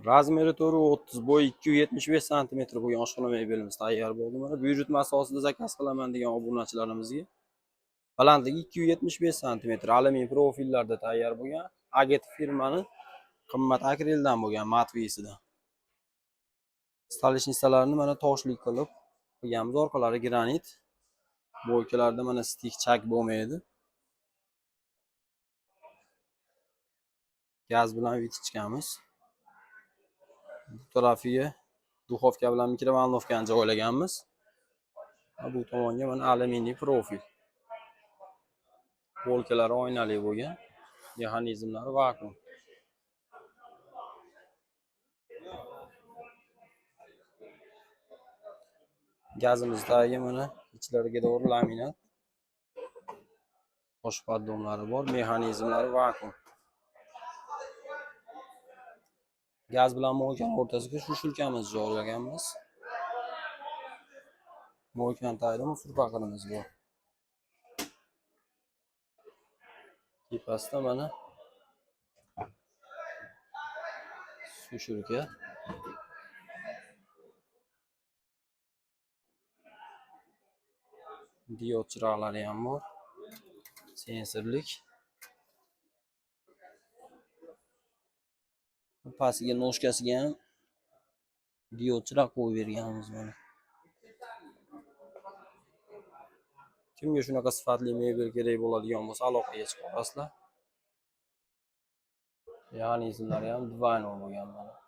Razmeri to'ri 30, bo'yi 275 sm bo'lgan oshxona mebelimiz tayyor bo'ldi. Mana buyurtma asosida zakaz qilaman degan obunachilarimizga balandligi 275 sm alyumin profillarda tayyor bo'lgan. Aget firmani qimmat akrildan bo'lgan matviysidan. Stalishnislarini mana toshlik qilib qilganmiz. Orqalari granit. Bo'ykalarda mana stik chak bo'lmaydi. Gaz bilan vitichkamiz. Bu tarafiga duxovka bilan mikrovolnovkani joylaganmiz. Bu tomonga mana alyuminiy profil. Polkalari oynali bo'lgan. Mexanizmlari vakuum. Gazimizdagi mana ichlariga doğru laminat. Tosh poddonlari bor, mexanizmlari vakuum. Gaz bilan moykani o'rtasiga shu shulkamizni joylaganmiz. Moykani tagida musor paqirimiz bor. Tepasida mana sushilka. Diod chiroqlari ham bor. Sensorlik. Pastiga noshkasiga ham diod chiroq qo'yib berganmiz mana. Kimga shunaqa sifatli mebel kerak bo'ladigan bo'lsa, aloqaga chiqasizlar. Mexanizmlari ham divan bo'lgan mana.